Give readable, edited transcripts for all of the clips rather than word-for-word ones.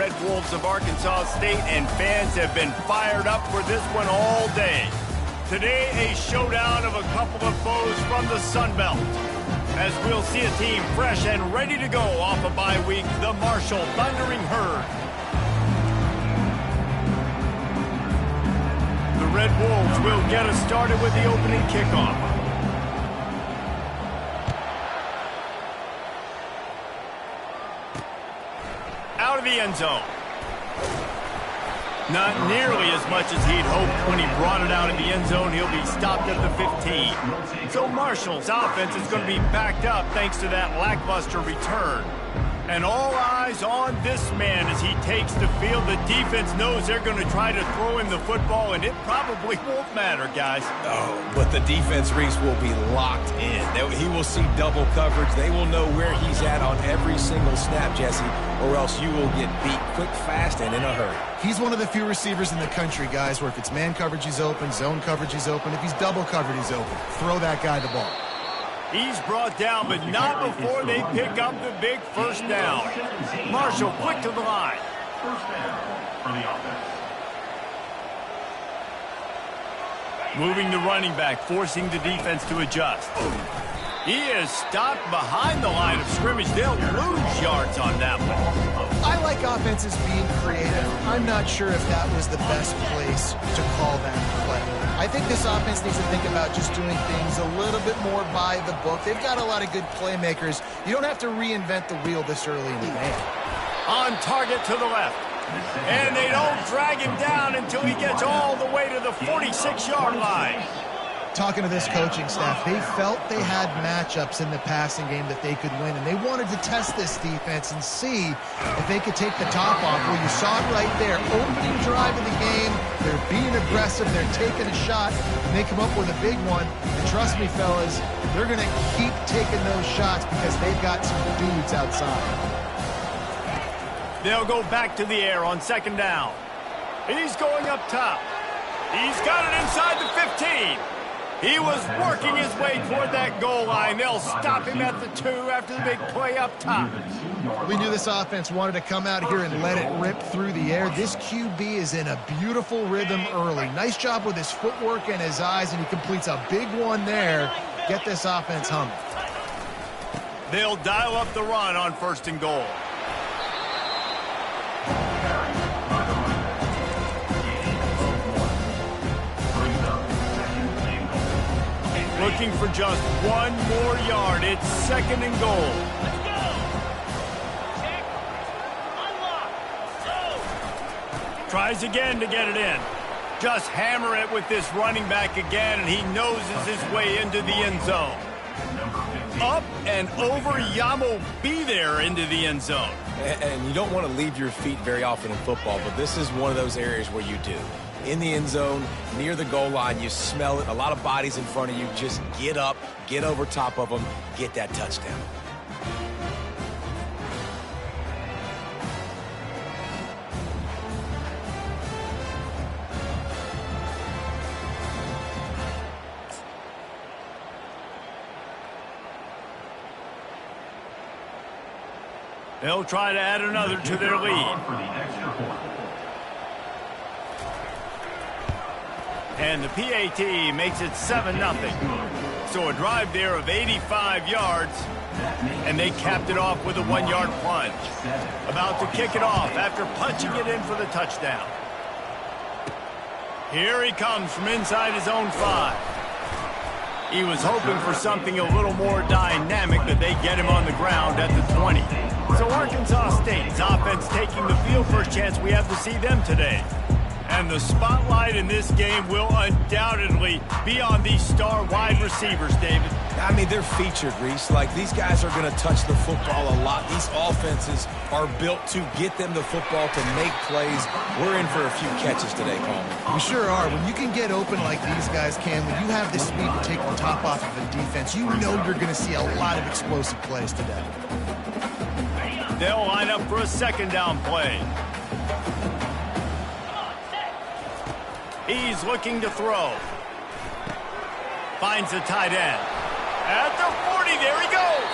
Red Wolves of Arkansas State, and fans have been fired up for this one all day. Today, a showdown of a couple of foes from the Sun Belt, as we'll see a team fresh and ready to go off a bye week, the Marshall Thundering Herd. The Red Wolves will get us started with the opening kickoff. Out of the end zone. Not nearly as much as he'd hoped when he brought it out of the end zone. He'll be stopped at the 15. So Marshall's offense is going to be backed up thanks to that lackluster return. And all eyes on this man as he takes the field. The defense knows they're going to try to throw him the football, and it probably won't matter, guys. Oh, but the defense, Reese, will be locked in. He will see double coverage. They will know where he's at on every single snap, Jesse, or else you will get beat quick, fast, and in a hurry. He's one of the few receivers in the country, guys, where if it's man coverage, he's open, zone coverage, he's open. If he's double covered, he's open. Throw that guy the ball. He's brought down, but not before they pick up the big first down. Marshall quick to the line. First down for the offense. Moving the running back, forcing the defense to adjust. He is stopped behind the line of scrimmage. They'll lose yards on that one. I like offenses being creative. I'm not sure if that was the best place to call that play. I think this offense needs to think about just doing things a little bit more by the book. They've got a lot of good playmakers. You don't have to reinvent the wheel this early in the game. On target to the left. And they don't drag him down until he gets all the way to the 46-yard line. Talking to this coaching staff, they felt they had matchups in the passing game that they could win, and they wanted to test this defense and see if they could take the top off. Well, you saw it right there. Opening drive of the game, they're being aggressive, they're taking a shot, and they come up with a big one. And trust me, fellas, they're going to keep taking those shots because they've got some dudes outside. They'll go back to the air on second down. He's going up top. He's got it inside the 15. He was working his way toward that goal line. They'll stop him at the 2 after the big play up top. We knew this offense wanted to come out here and let it rip through the air. This QB is in a beautiful rhythm early. Nice job with his footwork and his eyes, and he completes a big one there. Get this offense humming. They'll dial up the run on first and goal. Looking for just one more yard. It's second and goal. Let's go. Check. Unlock. Go. Tries again to get it in. Just hammer it with this running back again, and he noses his way into the end zone. Up and over Yamo be there into the end zone. And you don't want to leave your feet very often in football, but this is one of those areas where you do. In the end zone, near the goal line, you smell it. A lot of bodies in front of you. Just get up, get over top of them, get that touchdown. They'll try to add another to their lead. And the PAT makes it 7-0. So a drive there of 85 yards, and they capped it off with a 1-yard plunge. About to kick it off after punching it in for the touchdown. Here he comes from inside his own 5. He was hoping for something a little more dynamic, but they get him on the ground at the 20. So Arkansas State's offense taking the field. First chance we have to see them today. And the spotlight in this game will undoubtedly be on these star wide receivers, David. I mean, they're featured, Reese. Like, these guys are going to touch the football a lot. These offenses are built to get them the football, to make plays. We're in for a few catches today, Coleman. We sure are. When you can get open like these guys can, when you have the speed to take the top off of a defense, you know you're going to see a lot of explosive plays today. They'll line up for a second down play. He's looking to throw. Finds the tight end. At the 40, there he goes.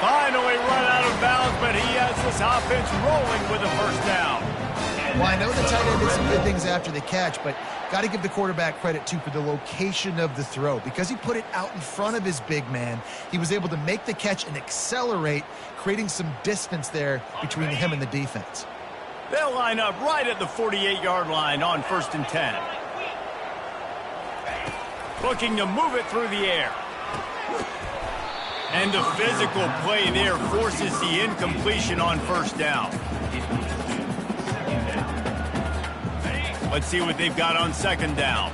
Finally run out of bounds, but he has this offense rolling with a first down. Well, I know the tight end did some good things after the catch, but got to give the quarterback credit, too, for the location of the throw. Because he put it out in front of his big man, he was able to make the catch and accelerate, creating some distance there between him and the defense. They'll line up right at the 48-yard line on 1st and 10. Looking to move it through the air. And the physical play there forces the incompletion on 1st down. Let's see what they've got on 2nd down.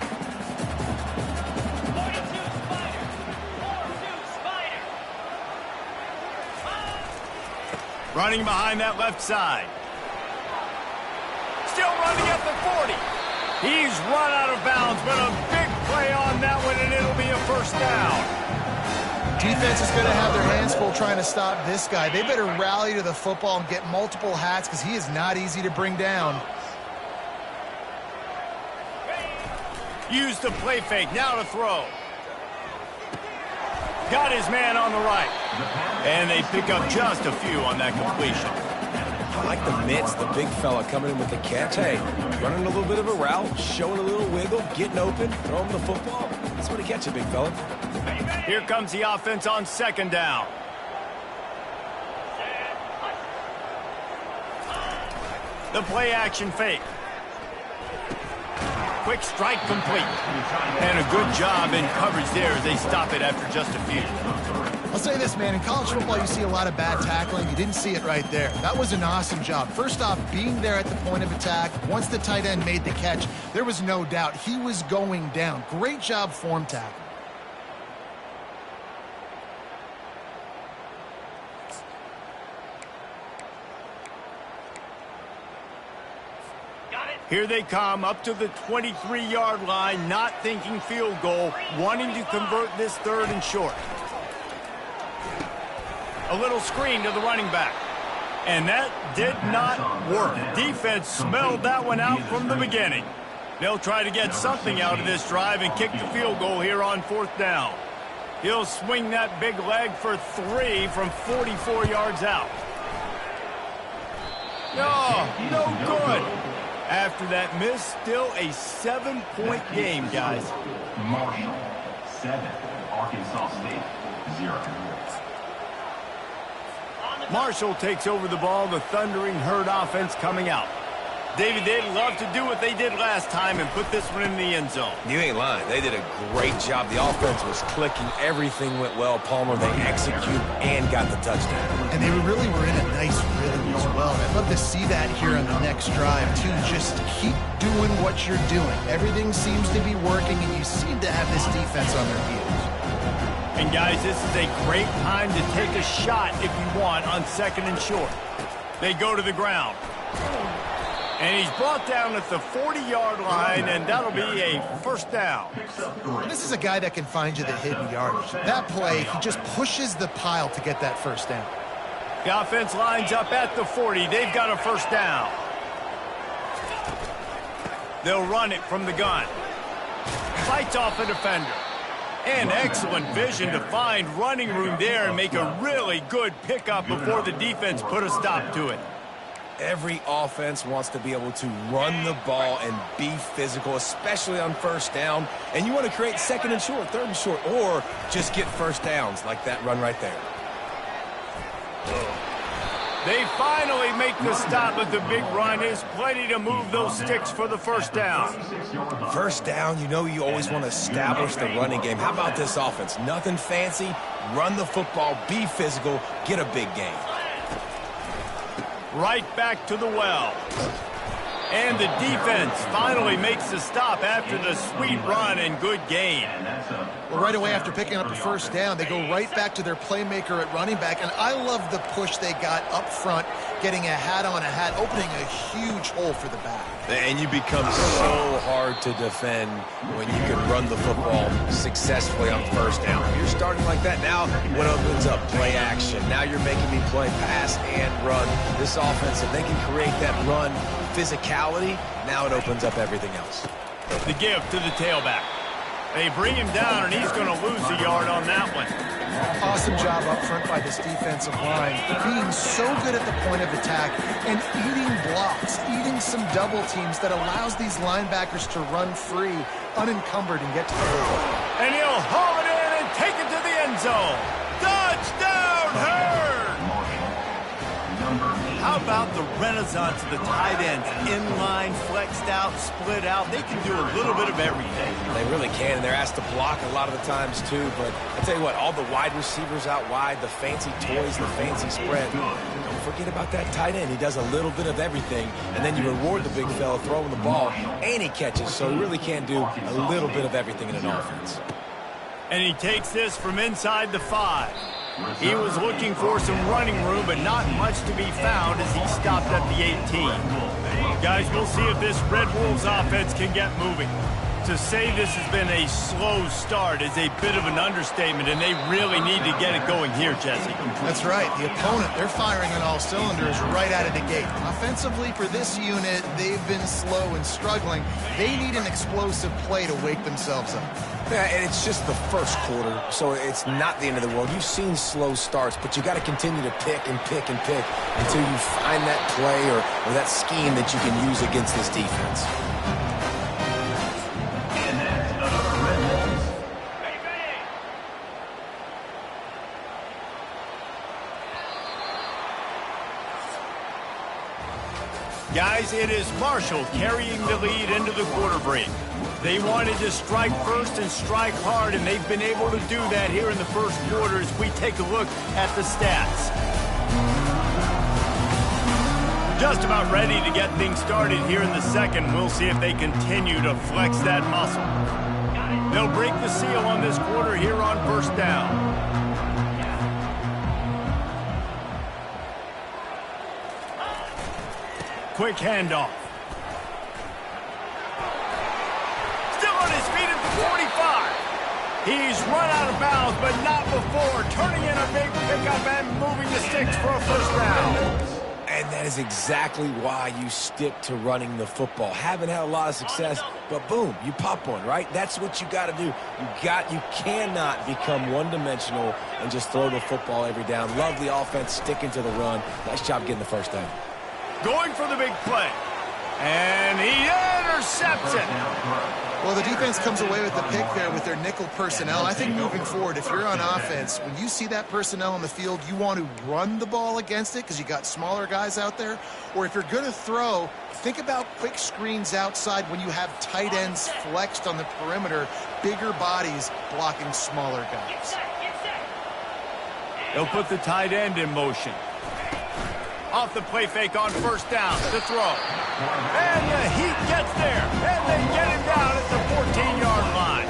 Running behind that left side. Still running at the 40. He's run out of bounds, but a big play on that one, and it'll be a 1st down. Defense is going to have their hands full trying to stop this guy. They better rally to the football and get multiple hats because he is not easy to bring down. Used the play fake, now to throw. Got his man on the right. And they pick up just a few on that completion. I like the mitts, the big fella coming in with the catch. Hey, running a little bit of a route, showing a little wiggle, getting open, throwing the football. That's what he catch it, big fella. Here comes the offense on 2nd down. The play action fake. Quick strike complete. And a good job in coverage there as they stop it after just a few. I'll say this, man. In college football, you see a lot of bad tackling. You didn't see it right there. That was an awesome job. First off, being there at the point of attack. Once the tight end made the catch, there was no doubt he was going down. Great job form tackle. Here they come up to the 23-yard line, not thinking field goal, wanting to convert this 3rd and short. A little screen to the running back. And that did not work. Defense smelled that one out from the beginning. They'll try to get something out of this drive and kick the field goal here on 4th down. He'll swing that big leg for 3 from 44 yards out. No good. After that miss, still a 7-point game, guys. Marshall, 7. Arkansas State, 0. Marshall takes over the ball, the thundering herd offense coming out. David, they'd love to do what they did last time and put this one in the end zone. You ain't lying. They did a great job. The offense was clicking. Everything went well. Palmer, they executed and got the touchdown. And they really were in a nice rhythm as well. I'd love to see that here on the next drive, too. Just keep doing what you're doing. Everything seems to be working, and you seem to have this defense on their heels. And, guys, this is a great time to take a shot if you want on 2nd and short. They go to the ground. And he's brought down at the 40-yard line, and that'll be a 1st down. This is a guy that can find you the hidden yardage. That play, he just pushes the pile to get that 1st down. The offense lines up at the 40. They've got a 1st down. They'll run it from the gun. Fights off a defender. And excellent vision to find running room there and make a really good pickup before the defense put a stop to it. Every offense wants to be able to run the ball and be physical, especially on 1st down. And you want to create 2nd and short, 3rd and short, or just get 1st downs like that run right there. They finally make the stop, but the big run is plenty to move those sticks for the 1st down. 1st down, you know you always want to establish the running game. How about this offense? Nothing fancy. Run the football, be physical, get a big gain. Right back to the well. And the defense finally makes the stop after the sweet run and good gain. Well, right away after picking up the 1st down, they go right back to their playmaker at running back. And I love the push they got up front, getting a hat on a hat, opening a huge hole for the back. And you become so hard to defend when you can run the football successfully on 1st down. If you're starting like that, now what opens up? Play action. Now you're making me play pass and run. This offense, if they can create that run physicality, now it opens up everything else. The give to the tailback. They bring him down, and he's going to lose a yard on that one. Awesome job up front by this defensive line, being so good at the point of attack and eating blocks, eating some double teams that allows these linebackers to run free, unencumbered, and get to the ball. And he'll haul it in and take it to the end zone. Touchdown, Hurd! How about the renaissance of the tight ends? Inline, flexed out, split out. They can do a little bit of everything. They really can, and they're asked to block a lot of the times, too. But I tell you what, all the wide receivers out wide, the fancy toys, the fancy spread. Don't forget about that tight end. He does a little bit of everything, and then you reward the big fella throwing the ball, and he catches, so he really can do a little bit of everything in an offense. And he takes this from inside the 5. He was looking for some running room, but not much to be found as he stopped at the 18. Guys, we'll see if this Red Wolves offense can get moving. To say this has been a slow start is a bit of an understatement, and they really need to get it going here, Jesse. That's right. The opponent, they're firing on all cylinders right out of the gate. Offensively, for this unit, they've been slow and struggling. They need an explosive play to wake themselves up. Yeah, and it's just the first quarter, so it's not the end of the world. You've seen slow starts, but you got to continue to pick and pick and pick until you find that play or that scheme that you can use against this defense. And that's the Red Wolves. Guys, it is Marshall carrying the lead into the quarter break. They wanted to strike first and strike hard, and they've been able to do that here in the first quarter as we take a look at the stats. Just about ready to get things started here in the second. We'll see if they continue to flex that muscle. They'll break the seal on this quarter here on first down. Quick handoff. On his feet at the 45. He's run out of bounds, but not before. Turning in a big pickup and moving the sticks for a first down. And that is exactly why you stick to running the football. Haven't had a lot of success, but boom, you pop one, right? That's what you got to do. You cannot become one-dimensional and just throw the football every down. Love the offense sticking to the run. Nice job getting the first down. Going for the big play. And he intercepts it. Well, the defense comes away with the pick there with their nickel personnel. I think moving forward, if you're on offense, when you see that personnel on the field, you want to run the ball against it because you got smaller guys out there. Or if you're going to throw, think about quick screens outside when you have tight ends flexed on the perimeter, bigger bodies blocking smaller guys. They'll put the tight end in motion. Off the play fake on first down to throw. And the Heat gets there. And they get him down at the 14-yard line.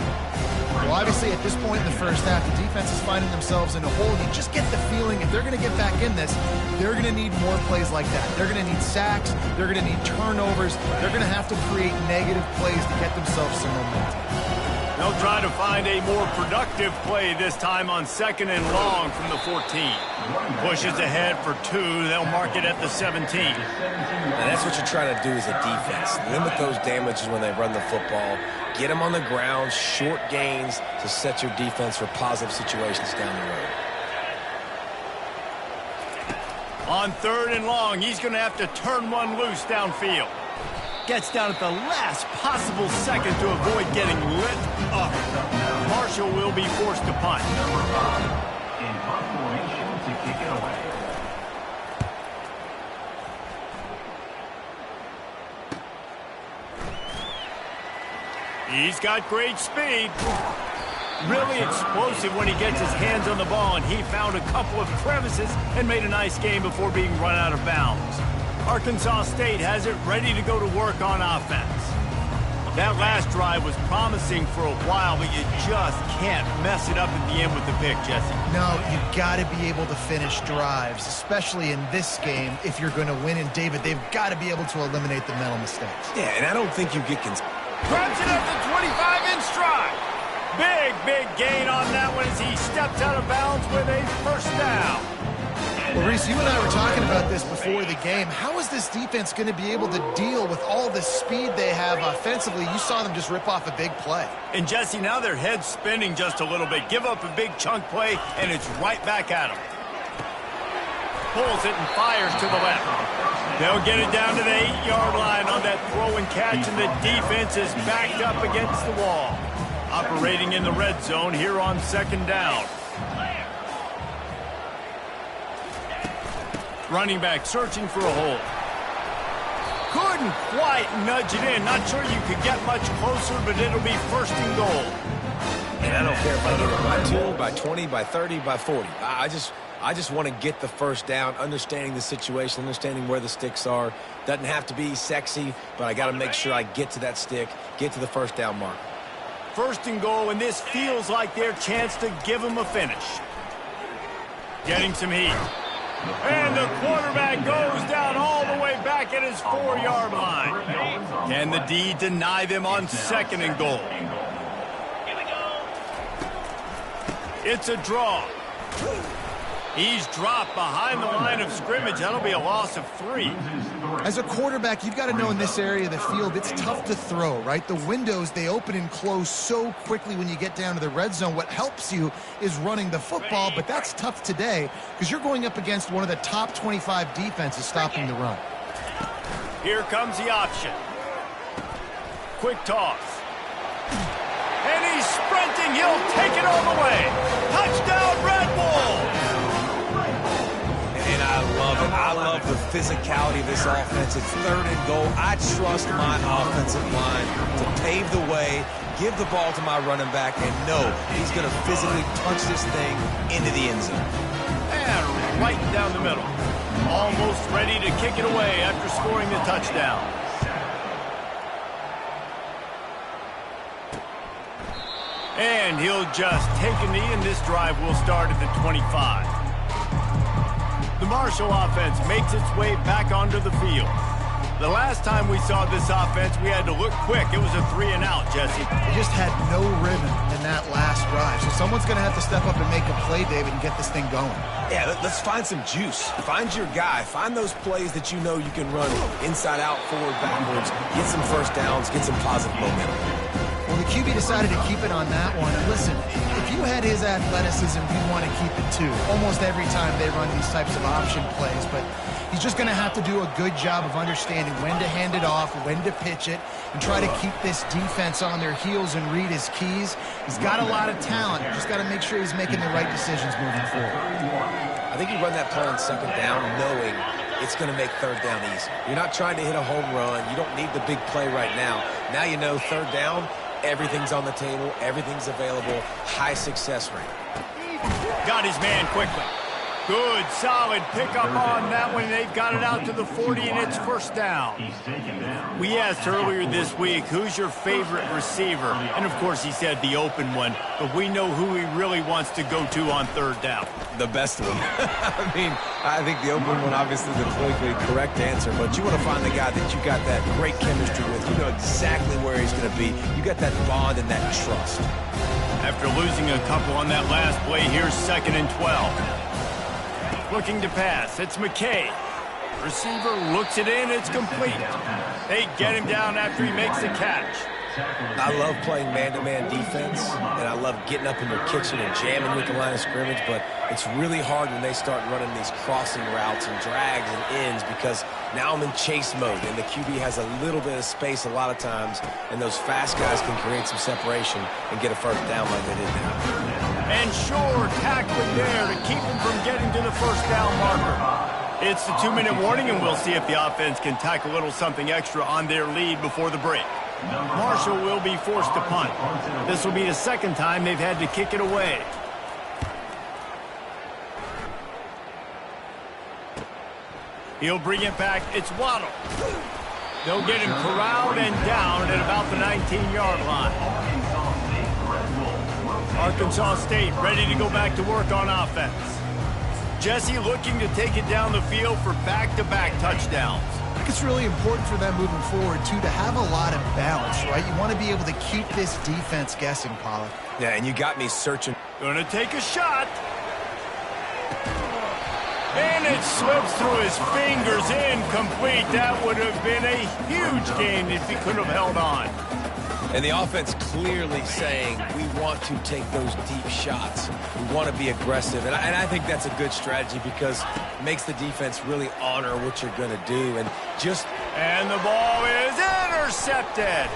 Well, obviously, at this point in the first half, the defense is finding themselves in a hole. You just get the feeling if they're going to get back in this, they're going to need more plays like that. They're going to need sacks. They're going to need turnovers. They're going to have to create negative plays to get themselves some momentum. They'll try to find a more productive play this time on second and long from the 14. Pushes ahead for 2. They'll mark it at the 17. And that's what you're trying to do as a defense. Limit those damages when they run the football. Get them on the ground, short gains to set your defense for positive situations down the road. On third and long, he's going to have to turn one loose downfield. Gets down at the last possible second to avoid getting lit up. Marshall will be forced to punt. In punt formation to kick it away. He's got great speed. Really explosive when he gets his hands on the ball, and he found a couple of crevices and made a nice game before being run out of bounds. Arkansas State has it ready to go to work on offense. That last drive was promising for a while, but you just can't mess it up at the end with the pick, Jesse. No, you got to be able to finish drives, especially in this game. If you're going to win, and David, they've got to be able to eliminate the mental mistakes. Yeah, and I don't think you get Grabs it at the 25 in stride. Big gain on that one as he steps out of bounds with a first down. Well, Reese, you and I were talking about this before the game. How is this defense going to be able to deal with all the speed they have offensively? You saw them just rip off a big play. And, Jesse, now their head's spinning just a little bit. Give up a big chunk play, and it's right back at them. Pulls it and fires to the left. They'll get it down to the 8-yard line on that throw and catch, and the defense is backed up against the wall. Operating in the red zone here on 2nd down. Running back searching for a hole. Couldn't quite nudge it in. Not sure you could get much closer, but it'll be 1st and goal. And I don't care if I get it by 2, by 20, by 30, by 40. I just want to get the 1st down, understanding the situation, understanding where the sticks are. Doesn't have to be sexy, but I got to make sure I get to that stick, get to the 1st down mark. 1st and goal, and this feels like their chance to give them a finish. Getting some heat. And the quarterback goes down all the way back at his 4-yard line. Can the D deny them on 2nd and goal? Here we go. It's a draw. He's dropped behind the line of scrimmage. That'll be a loss of 3. As a quarterback, you've got to know in this area of the field, it's tough to throw, right? The windows, they open and close so quickly when you get down to the red zone. What helps you is running the football, but that's tough today because you're going up against one of the top 25 defenses stopping the run. Here comes the option. Quick toss. And he's sprinting. He'll take it all the way. Touchdown, Red Bull! And I love it. I love the physicality of this offense. It's 3rd and goal. I trust my offensive line to pave the way, give the ball to my running back, and know he's going to physically punch this thing into the end zone. And right down the middle. Almost ready to kick it away after scoring the touchdown. And he'll just take a knee, and this drive will start at the 25. The Marshall offense makes its way back onto the field. The last time we saw this offense, we had to look quick. It was a 3-and-out, Jesse. They just had no rhythm in that last drive. So someone's going to have to step up and make a play, David, and get this thing going. Yeah, let's find some juice. Find your guy. Find those plays that you know you can run inside out, forward, backwards. Get some 1st downs. Get some positive momentum. Well, the QB decided to keep it on that one. And listen, if you had his athleticism, you'd want to keep it too. Almost every time they run these types of option plays. But he's just going to have to do a good job of understanding when to hand it off, when to pitch it, and try to keep this defense on their heels and read his keys. He's got a lot of talent. Just got to make sure he's making the right decisions moving forward. I think you run that play on 2nd down knowing it's going to make 3rd down easy. You're not trying to hit a home run. You don't need the big play right now. Now you know 3rd down, everything's on the table, everything's available, high success rate. Got his man quickly. Good, solid pickup on that one. They've got it out to the 40, and it's 1st down. We asked earlier this week, who's your favorite receiver? And, of course, he said the open one, but we know who he really wants to go to on 3rd down. The best one. I mean, I think the open one, obviously, the politically correct answer, but you want to find the guy that you got that great chemistry with. You know exactly where he's going to be. You got that bond and that trust. After losing a couple on that last play, here's 2nd and 12. Looking to pass. It's McKay. Receiver looks it in. It's complete. They get him down after he makes the catch. I love playing man-to-man defense, and I love getting up in your kitchen and jamming with the line of scrimmage, but it's really hard when they start running these crossing routes and drags and ends because now I'm in chase mode, and the QB has a little bit of space a lot of times, and those fast guys can create some separation and get a 1st down like they did now. And Shore tackling there to keep him from getting to the 1st down marker. It's the 2-minute warning, and we'll see if the offense can tack a little something extra on their lead before the break. Marshall will be forced to punt. This will be the 2nd time they've had to kick it away. He'll bring it back. It's Waddle. They'll get him corralled and down at about the 19-yard line. Arkansas State ready to go back to work on offense. Jesse looking to take it down the field for back-to-back touchdowns. I think it's really important for them moving forward, too, to have a lot of balance, right? You want to be able to keep this defense guessing, Pollack. Yeah, and you got me searching. Gonna take a shot. And And it slips through his fingers, incomplete. That would have been a huge gain if he could have held on. And the offense clearly saying, we want to take those deep shots. We want to be aggressive. And I think that's a good strategy because it makes the defense really honor what you're going to do. And the ball is intercepted.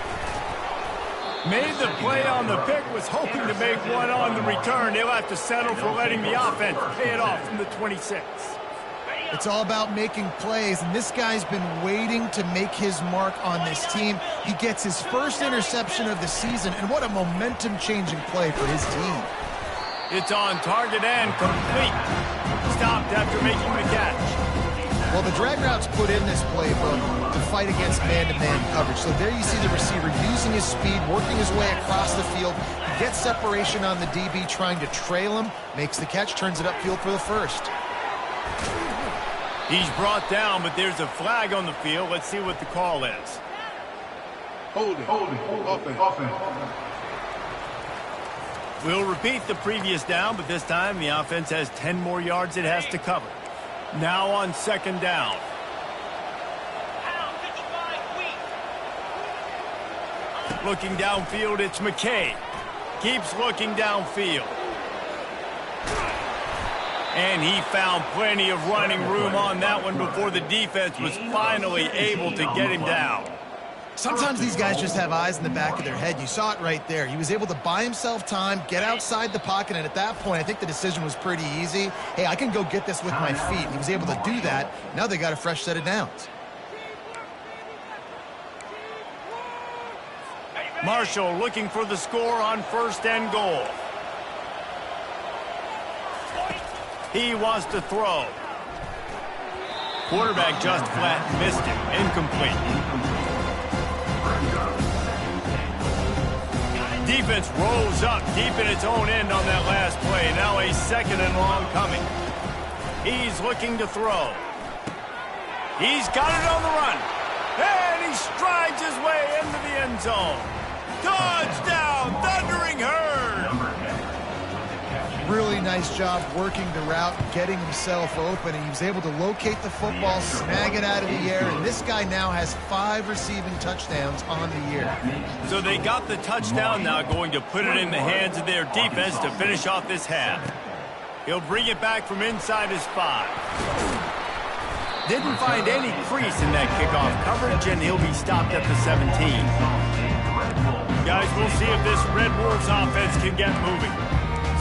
Made the play on the pick, was hoping to make one on the return. They'll have to settle for letting the offense pay it off from the 26. It's all about making plays, and this guy's been waiting to make his mark on this team. He gets his first interception of the season, and what a momentum-changing play for his team. It's on target and complete. Stopped after making the catch. Well, the drag routes put in this playbook to fight against man-to-man coverage. So there you see the receiver using his speed, working his way across the field. He gets separation on the DB, trying to trail him, makes the catch, turns it upfield for the first. He's brought down, but there's a flag on the field. Let's see what the call is. Holding. Offense. We'll repeat the previous down, but this time the offense has 10 more yards it has to cover. Now on second down. Looking downfield, it's McKay. Keeps looking downfield. And he found plenty of running room on that one before the defense was finally able to get him down. Sometimes these guys just have eyes in the back of their head. You saw it right there. He was able to buy himself time, get outside the pocket, and at that point, I think the decision was pretty easy. Hey, I can go get this with my feet. He was able to do that. Now they got a fresh set of downs. Marshall looking for the score on first and goal. He wants to throw. Quarterback just flat missed it. Incomplete. Defense rolls up deep in its own end on that last play. Now a second and long coming. He's looking to throw. He's got it on the run. And he strides his way into the end zone. Touchdown, Thundering Herd! Really nice job working the route, getting himself open, and he was able to locate the football, snag it out of the air, and this guy now has 5 receiving touchdowns on the year. So they got the touchdown, now going to put it in the hands of their defense to finish off this half. He'll bring it back from inside his 5. Didn't find any crease in that kickoff coverage, and he'll be stopped at the 17. Guys, we'll see if this Red Wolves offense can get moving.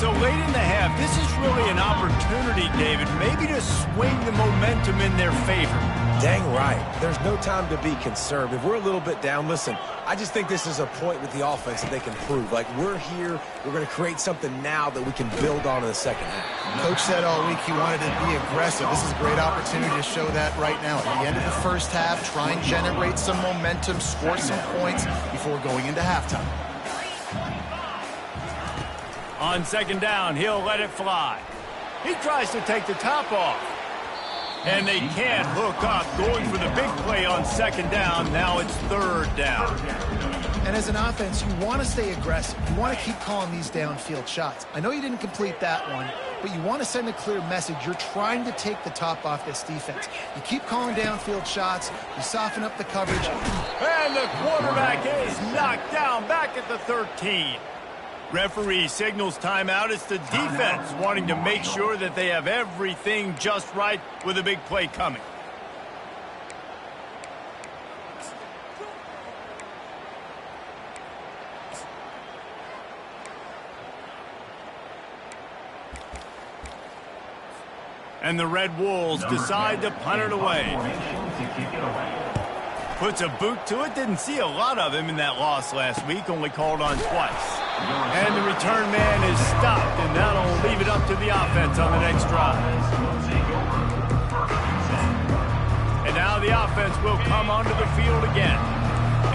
So late in the half, this is really an opportunity, David, maybe to swing the momentum in their favor. Dang right. There's no time to be concerned. If we're a little bit down, listen, I just think this is a point with the offense that they can prove. Like, we're here, we're going to create something now that we can build on in the second half. Coach said all week he wanted to be aggressive. This is a great opportunity to show that right now. At the end of the first half, try and generate some momentum, score some points before going into halftime. On second down, he'll let it fly. He tries to take the top off. And they can't hook up, going for the big play on second down. Now it's third down. And as an offense, you want to stay aggressive. You want to keep calling these downfield shots. I know you didn't complete that one, but you want to send a clear message. You're trying to take the top off this defense. You keep calling downfield shots. You soften up the coverage. And the quarterback is knocked down back at the 13. Referee signals timeout. It's the defense wanting to make sure that they have everything just right with a big play coming. And the Red Wolves decide to punt it away. Puts a boot to it. Didn't see a lot of him in that loss last week. Only called on twice. And the return man is stopped, and that'll leave it up to the offense on the next drive. And now the offense will come onto the field again.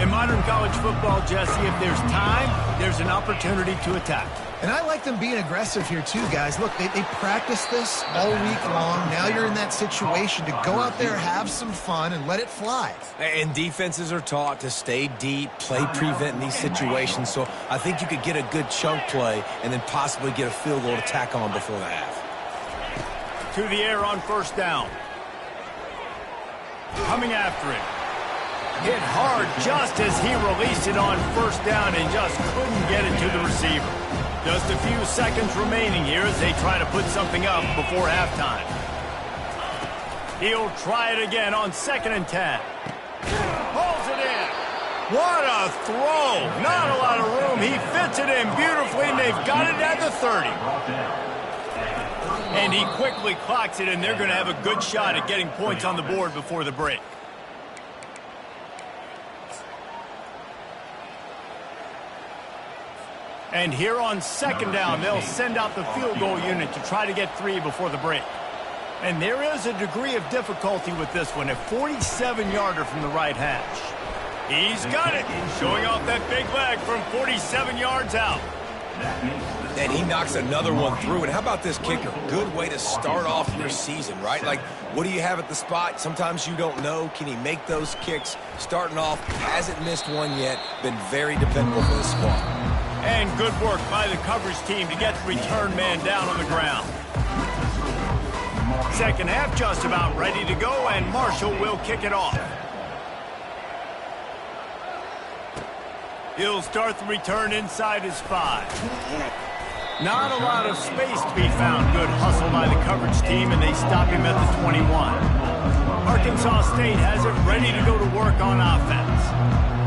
In modern college football, Jesse, if there's time, there's an opportunity to attack. And I like them being aggressive here too, guys. Look, they practice this all week long. Now you're in that situation to go out there, have some fun, and let it fly. And defenses are taught to stay deep, play prevent in these situations. So I think you could get a good chunk play and then possibly get a field goal to tack on before the half. to the air on first down. Coming after it. Hit hard just as he released it on first down and just couldn't get it to the receiver. Just a few seconds remaining here as they try to put something up before halftime. He'll try it again on 2nd and 10. Pulls it in. What a throw. Not a lot of room. He fits it in beautifully, and they've got it at the 30. And he quickly clocks it, and they're going to have a good shot at getting points on the board before the break. And here on 2nd down, they'll send out the field goal unit to try to get 3 before the break. And there is a degree of difficulty with this one, a 47-yarder from the right hash. He's got it, showing off that big leg from 47 yards out. And he knocks another one through. And how about this kicker? Good way to start off your season, right? Like, what do you have at the spot? Sometimes you don't know. Can he make those kicks? Starting off, hasn't missed one yet. Been very dependable for the squad. And good work by the coverage team to get the return man down on the ground. Second half just about ready to go, and Marshall will kick it off. He'll start the return inside his 5. Not a lot of space to be found. Good hustle by the coverage team, and they stop him at the 21. Arkansas State has it ready to go to work on offense.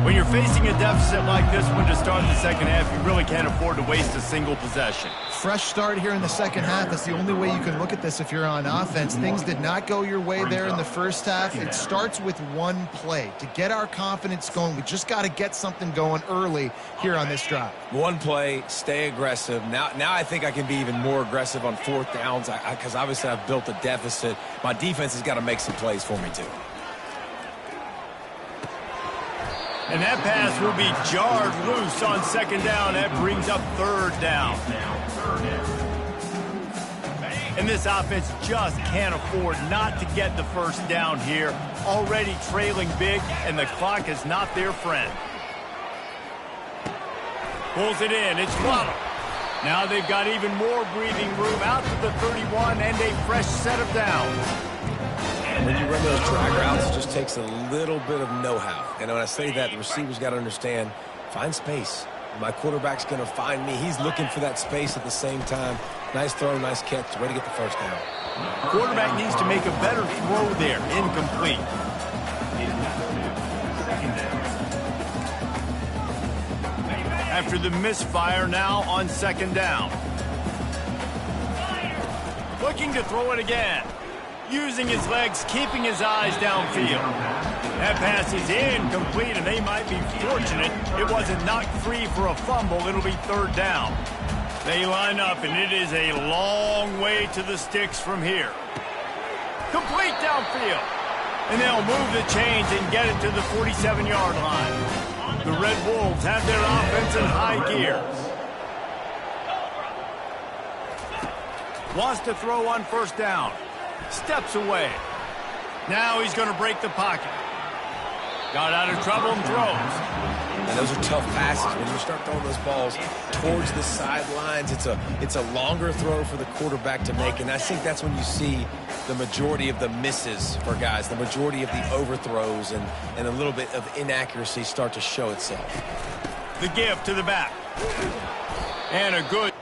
When you're facing a deficit like this one to start the second half, you really can't afford to waste a single possession. Fresh start here in the second half. That's the only way you can look at this if you're on offense. Things did not go your way there in the first half. It starts with one play. To get our confidence going, we just got to get something going early here on this drive. One play, stay aggressive. Now I think I can be even more aggressive on 4th downs because obviously I've built a deficit. My defense has got to make some plays for me too. And that pass will be jarred loose on 2nd down. That brings up 3rd down. And this offense just can't afford not to get the first down here. Already trailing big, and the clock is not their friend. Pulls it in. It's Waddle. Now they've got even more breathing room out to the 31 and a fresh set of downs. When you run those drag routes, it just takes a little bit of know-how. And when I say that, the receiver's got to understand, find space. My quarterback's going to find me. He's looking for that space at the same time. Nice throw, nice catch. Way to get the first down. Quarterback needs to make a better throw there. Incomplete. After the misfire, now on 2nd down. Looking to throw it again. Using his legs, keeping his eyes downfield. That pass is incomplete, and they might be fortunate it wasn't knocked free for a fumble. It'll be 3rd down. They line up, and it is a long way to the sticks from here. Complete downfield. And they'll move the chains and get it to the 47-yard line. The Red Wolves have their offense in high gear. Wants to throw on 1st down. Steps away. Now he's going to break the pocket. Got out of trouble and throws. And those are tough passes. When you start throwing those balls towards the sidelines, it's a longer throw for the quarterback to make. And I think that's when you see the majority of the misses for guys, the majority of the overthrows and a little bit of inaccuracy start to show itself. The give to the back. And a good.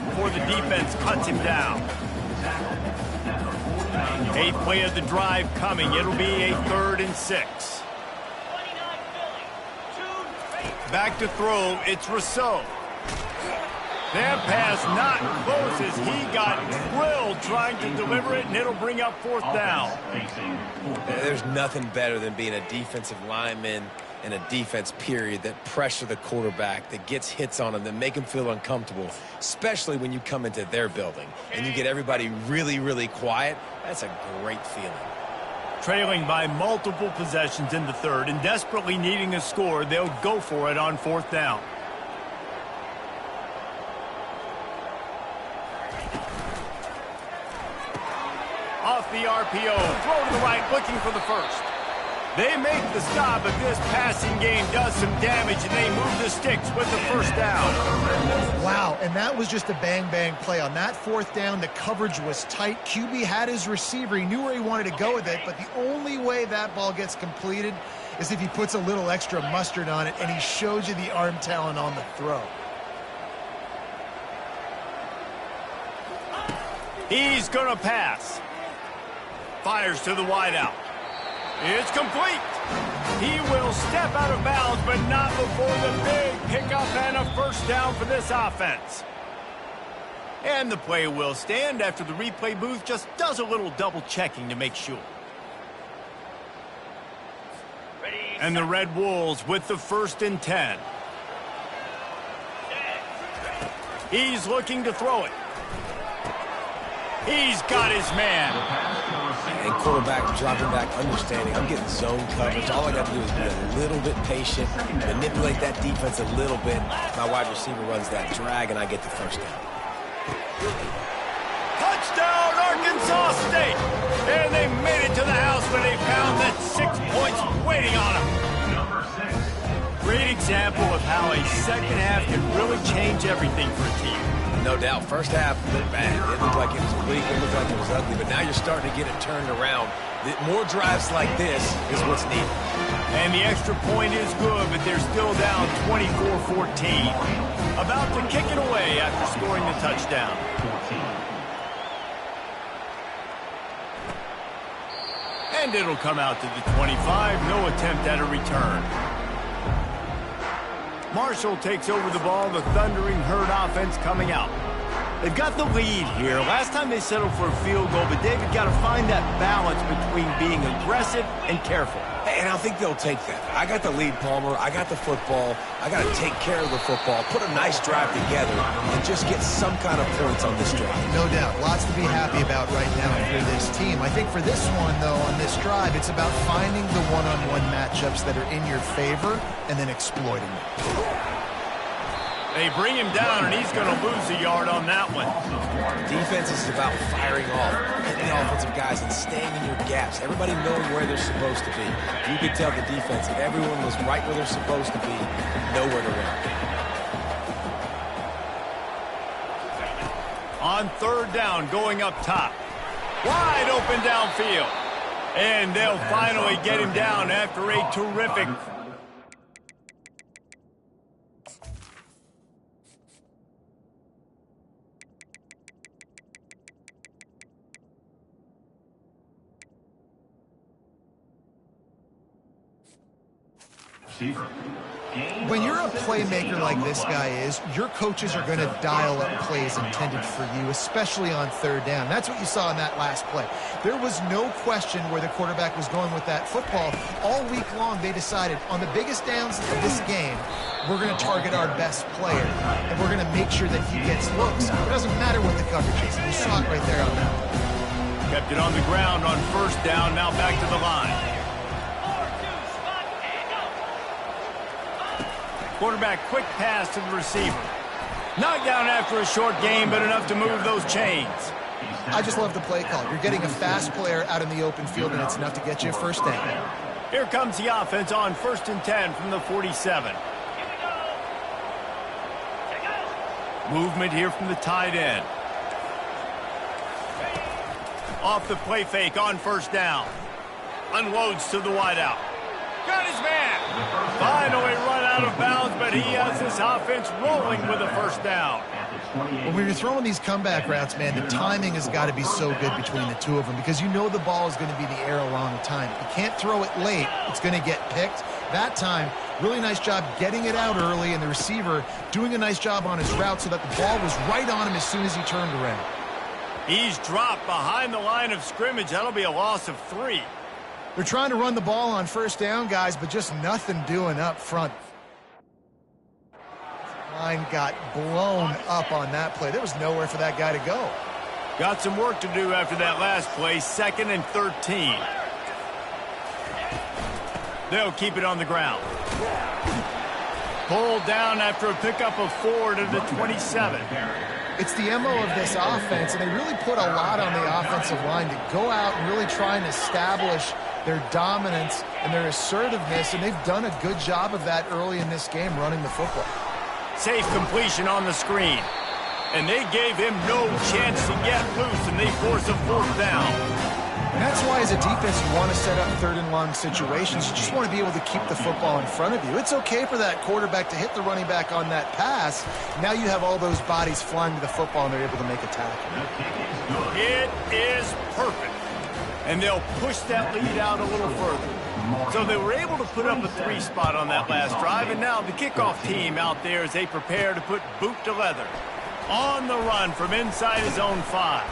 Before the defense cuts him down. 8th play of the drive coming. It'll be a 3rd and 6. Back to throw. It's Rousseau. That pass not close as he got drilled trying to deliver it, and it'll bring up fourth down. There's nothing better than being a defensive lineman and a defense period that pressure the quarterback, that gets hits on him, that make him feel uncomfortable, especially when you come into their building and you get everybody really, really quiet. That's a great feeling. Trailing by multiple possessions in the third and desperately needing a score, they'll go for it on fourth down. Off the RPO, throw to the right, looking for the first. They make the stop, but this passing game does some damage, and they move the sticks with the first down. Wow, and that was just a bang-bang play. On that fourth down, the coverage was tight. QB had his receiver. He knew where he wanted to go with it, but the only way that ball gets completed is if he puts a little extra mustard on it, and he shows you the arm talent on the throw. He's going to pass. Fires to the wideout. It's complete. He will step out of bounds, but not before the big pickup and a first down for this offense. And the play will stand after the replay booth just does a little double checking to make sure. And the Red Wolves with the 1st and 10. He's looking to throw it. He's got his man. And quarterback dropping back, understanding I'm getting zone coverage. All I got to do is be a little bit patient, manipulate that defense a little bit. My wide receiver runs that drag, and I get the first down. Touchdown, Arkansas State! And they made it to the house when they found that 6 points waiting on them. Great example of how a second half can really change everything for a team. No doubt. First half looked bad. It looked like it was weak. It looked like it was ugly. But now you're starting to get it turned around. More drives like this is what's needed. And the extra point is good, but they're still down 24-14. About to kick it away after scoring the touchdown. And it'll come out to the 25. No attempt at a return. Marshall takes over the ball, the Thundering Herd offense coming out. They've got the lead here. Last time they settled for a field goal, but David got to find that balance between being aggressive and careful. And I think they'll take that. I got the lead, Palmer. I got the football. I got to take care of the football, put a nice drive together, and just get some kind of points on this drive. No doubt. Lots to be happy about right now for this team. I think for this one, though, on this drive, it's about finding the one-on-one matchups that are in your favor and then exploiting them. They bring him down, and he's going to lose a yard on that one. Defense is about firing off, hitting the offensive guys, and staying in your gaps. Everybody knowing where they're supposed to be. You could tell the defense, if everyone was right where they're supposed to be, nowhere to run. On third down, going up top. Wide open downfield. And they'll finally get him down after a terrific When you're a playmaker like this guy is, your coaches are going to dial up plays intended for you, especially on third down. That's what you saw in that last play. There was no question where the quarterback was going with that football. All week long, they decided on the biggest downs of this game, we're going to target our best player, and we're going to make sure that he gets looks. It doesn't matter what the coverage is. You saw it right there on that one. Kept it on the ground on first down, now back to the line. Quarterback, quick pass to the receiver. Knocked down after a short game, but enough to move those chains. I just love the play call. You're getting a fast player out in the open field, and it's enough to get you a first down. Here comes the offense on 1st and 10 from the 47. Movement here from the tight end. Off the play fake on first down. Unloads to the wideout. Got his man. Finally run out of bounds, but he has this offense rolling with a first down. Well, when you're throwing these comeback routes, man, the timing has got to be so good between the two of them because you know the ball is going to be the air a long time. You can't throw it late. It's going to get picked. That time, Really nice job getting it out early, and the receiver doing a nice job on his route so that the ball was right on him as soon as he turned around. He's dropped behind the line of scrimmage. That'll be a loss of 3. They're trying to run the ball on first down, guys, but just nothing doing up front. Line got blown up on that play. There was nowhere for that guy to go. Got some work to do after that last play, 2nd and 13. They'll keep it on the ground. Pulled down after a pickup of 4 to the 27. It's the MO of this offense, and they really put a lot on the offensive line to go out and really try and establish their dominance and their assertiveness, and they've done a good job of that early in this game running the football. Safe completion on the screen. And they gave him no chance to get loose, and they force a 4th down. And that's why as a defense you want to set up 3rd and long situations. You just want to be able to keep the football in front of you. It's okay for that quarterback to hit the running back on that pass. Now you have all those bodies flying to the football and they're able to make a tackle. It is perfect. And they'll push that lead out a little further. So they were able to put up a 3 spot on that last drive, and now the kickoff team out there as they prepare to put boot to leather. On the run from inside his own 5.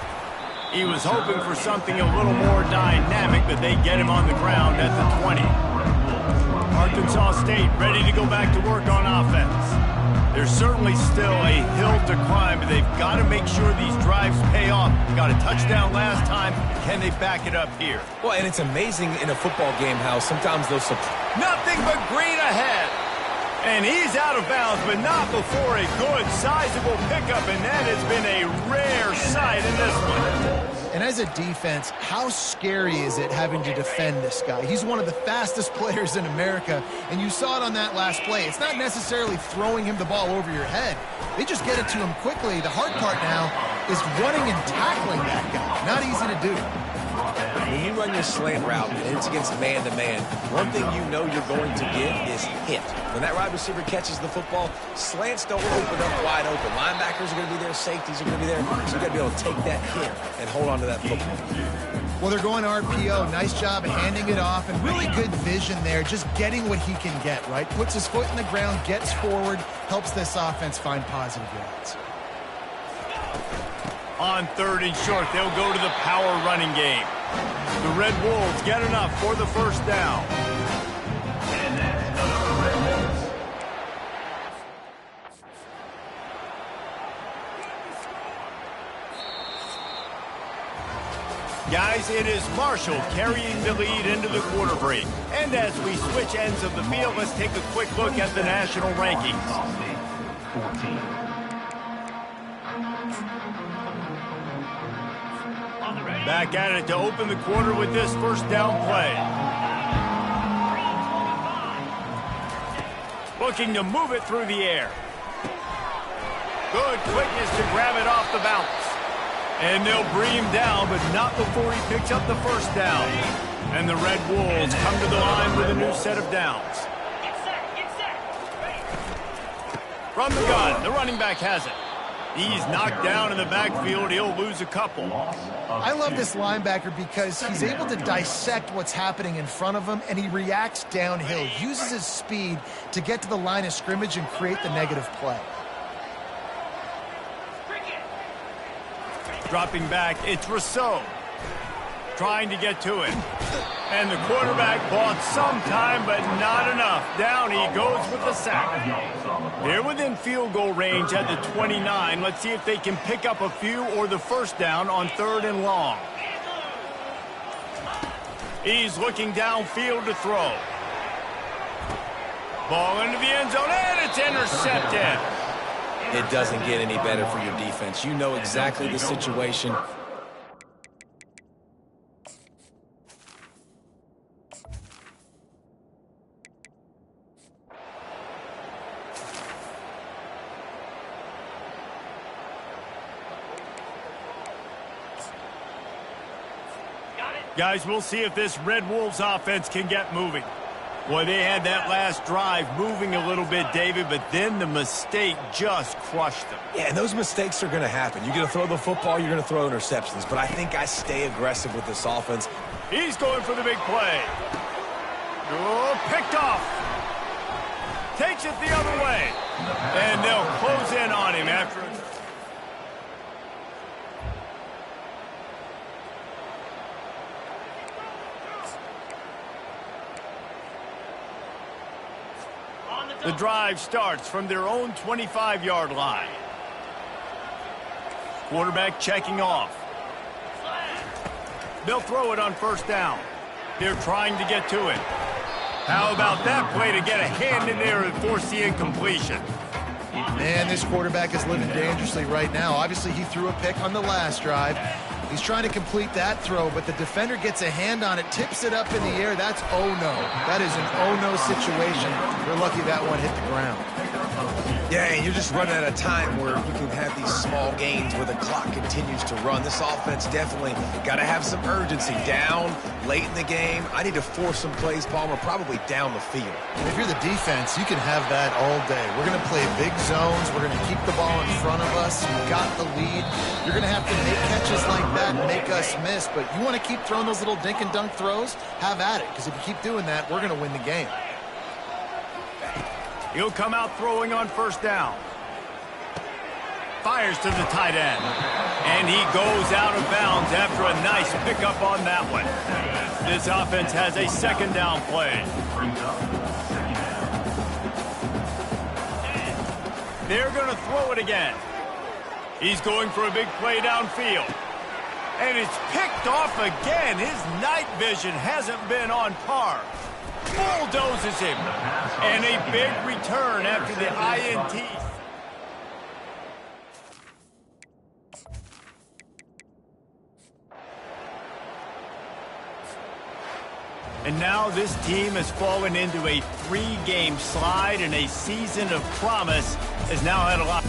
He was hoping for something a little more dynamic, but they get him on the ground at the 20. Arkansas State ready to go back to work on offense. There's certainly still a hill to climb, but they've got to make sure these drives pay off. Got a touchdown last time. Can they back it up here? Well, and it's amazing in a football game how sometimes those... Nothing but green ahead. And he's out of bounds, but not before a good, sizable pickup, and that has been a rare sight in this one. And as a defense, how scary is it having to defend this guy? He's one of the fastest players in America, and you saw it on that last play. It's not necessarily throwing him the ball over your head. They just get it to him quickly. The hard part now is running and tackling that guy. Not easy to do. When you run your slant route and it's against man-to-man, one thing you know you're going to get is hit. When that wide receiver catches the football, slants don't open up wide open. Linebackers are going to be there, safeties are going to be there, so you've got to be able to take that hit and hold on to that football. Well, they're going RPO. Nice job handing it off, and really good vision there, just getting what he can get, right? Puts his foot in the ground, gets forward, helps this offense find positive yards. On 3rd and short, they'll go to the power running game. The Red Wolves get enough for the 1st down. And that's the Red Wolves. Guys, it is Marshall carrying the lead into the quarter break. And as we switch ends of the field, let's take a quick look at the national rankings. 14. Back at it to open the quarter with this 1st down play. Looking to move it through the air. Good quickness to grab it off the bounce. And they'll bring him down, but not before he picks up the 1st down. And the Red Wolves come to the line with a new set of downs. From the gun, the running back has it. He's knocked down in the backfield. He'll lose a couple. I love this linebacker because he's able to dissect what's happening in front of him, and he reacts downhill, uses his speed to get to the line of scrimmage and create the negative play. Dropping back, it's Rousseau. Trying to get to it. And the quarterback bought some time, but not enough. Down he goes with the sack. They're within field goal range at the 29. Let's see if they can pick up a few or the 1st down on 3rd and long. He's looking downfield to throw. Ball into the end zone, and it's intercepted. It doesn't get any better for your defense. You know exactly the situation. Guys, we'll see if this Red Wolves offense can get moving. Boy, they had that last drive moving a little bit, David, but then the mistake just crushed them. Yeah, and those mistakes are going to happen. You're going to throw the football, you're going to throw interceptions. But I think I stay aggressive with this offense. He's going for the big play. Oh, picked off. Takes it the other way. And they'll close in on him after it. The drive starts from their own 25-yard line. Quarterback checking off. They'll throw it on first down. They're trying to get to it. How about that play to get a hand in there and force the incompletion? Man, this quarterback is living dangerously right now. Obviously, he threw a pick on the last drive. He's trying to complete that throw, but the defender gets a hand on it, tips it up in the air. That's oh-no. That is an oh-no situation. We're lucky that one hit the ground. Yeah, and you're just running out of time where you can have these small gains where the clock continues to run. This offense definitely got to have some urgency. Down, late in the game. I need to force some plays, Palmer, probably down the field. And if you're the defense, you can have that all day. We're going to play big zones. We're going to keep the ball in front of us. We've got the lead. You're going to have to make catches like that and make us miss. But you want to keep throwing those little dink and dunk throws? Have at it, because if you keep doing that, we're going to win the game. He'll come out throwing on first down. Fires to the tight end. And he goes out of bounds after a nice pickup on that one. This offense has a second down play. They're going to throw it again. He's going for a big play downfield. And it's picked off again. His night vision hasn't been on par. Bulldozes him. And a big return after the INT. And now this team has fallen into a 3-game slide, and a season of promise has now had a lot.